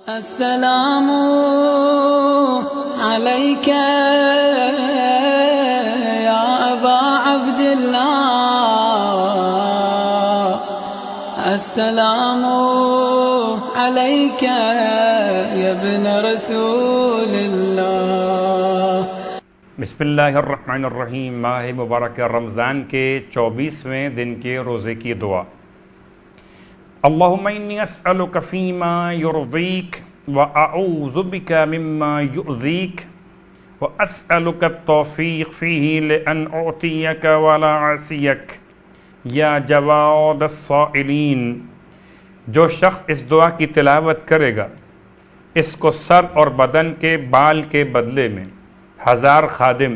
السلام عليك يا أبا عبد الله، السلام عليك يا ابن رسول الله۔ بسم اللہ الرحمن الرحیم۔ ماہ مبارک رمضان کے 24ویں دن کے روزے کی دعا۔ اللہم انی اسألک فیما یرضیک واعوذ بک مما یؤذیک واسألک التوفیق فیہ لان اعطیک ولا اعصیک یا جواد السائلین۔ جو شخص اس دعا کی تلاوت کرے گا اس کو سر اور بدن کے بال کے بدلے میں 1000 خادم،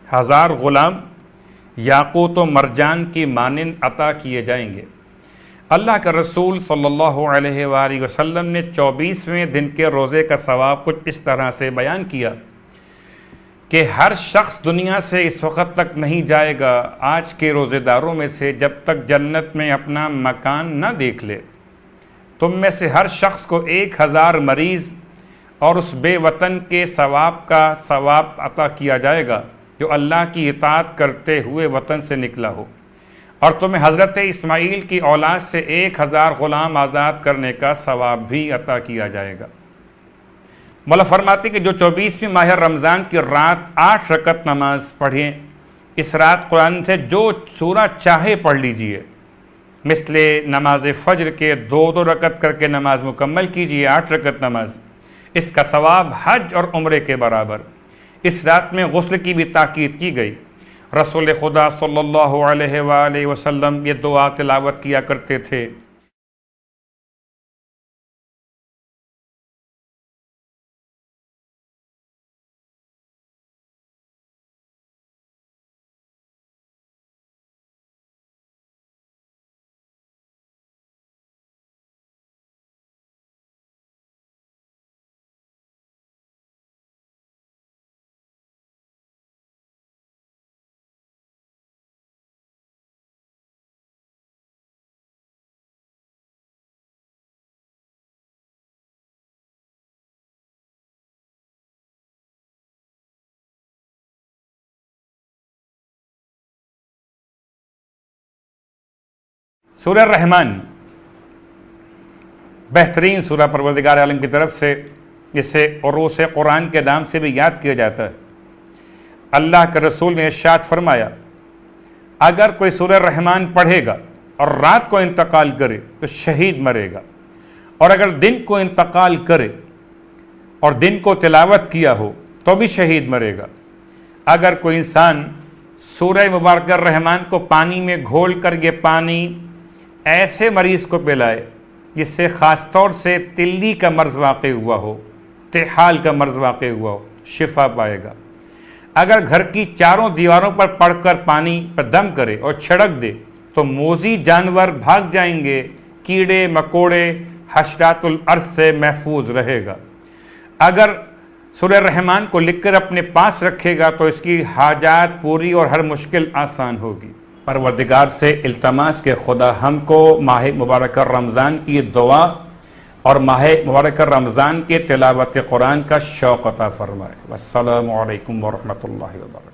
1000 غلام یاقوت و مرجان کی مانند عطا کیے جائیں گے۔ اللہ کا رسول صلی اللہ علیہ وآلہ وسلم نے 24ویں دن کے روزے کا ثواب کچھ اس طرح سے بیان کیا کہ ہر شخص دنیا سے اس وقت تک نہیں جائے گا آج کے روزے داروں میں سے جب تک جنت میں اپنا مکان نہ دیکھ لے۔ تم میں سے ہر شخص کو 1000 مریض اور اس بے وطن کے ثواب کا ثواب عطا کیا جائے گا جو اللہ کی اطاعت کرتے ہوئے وطن سے نکلا ہو، اور تمہیں حضرت اسماعیل کی اولاد سے 1000 غلام آزاد کرنے کا ثواب بھی عطا کیا جائے گا۔ مولا فرماتے کہ جو 24ویں ماہ رمضان کی رات 8 رکعت نماز پڑھیں، اس رات قرآن سے جو سورہ چاہے پڑھ لیجئے، مثل نماز فجر کے 2 رکعت کر کے نماز مکمل کیجئے، 8 رکعت نماز، اس کا ثواب حج اور عمرے کے برابر۔ اس رات میں غسل کی بھی تاکید کی گئی۔ رسول خدا صلی اللہ علیہ وآلہ وسلم یہ دعا تلاوت کیا کرتے تھے۔ سورہ الرحمن بہترین سورہ پروردگار عالم کی طرف سے، جسے عروس قرآن کے نام سے بھی یاد کیا جاتا ہے۔ اللہ کے رسول نے ارشاد فرمایا اگر کوئی سورہ الرحمن پڑھے گا اور رات کو انتقال کرے تو شہید مرے گا، اور اگر دن کو انتقال کرے اور دن کو تلاوت کیا ہو تو بھی شہید مرے گا۔ اگر کوئی انسان سورہ مبارکہ الرحمن کو پانی میں گھول کر یہ پانی ایسے مریض کو پلائے جس سے خاص طور سے تلی کا مرض واقع ہوا ہو، تحال کا مرض واقع ہوا ہو، شفا پائے گا۔ اگر گھر کی چاروں دیواروں پر پڑھ کر پانی پر دم کرے اور چھڑک دے تو موذی جانور بھاگ جائیں گے، کیڑے مکوڑے حشرات الارض سے محفوظ رہے گا۔ اگر سورہ الرحمن کو لکھ کر اپنے پاس رکھے گا تو اس کی حاجات پوری اور ہر مشکل آسان ہوگی۔ پروردگار سے التماس کہ خدا ہم کو ماہ مبارک رمضان کی دعا اور ماہ مبارک رمضان کے تلاوت قرآن کا شوق عطا فرمائے۔ والسلام علیکم ورحمۃ اللہ وبرکاتہ۔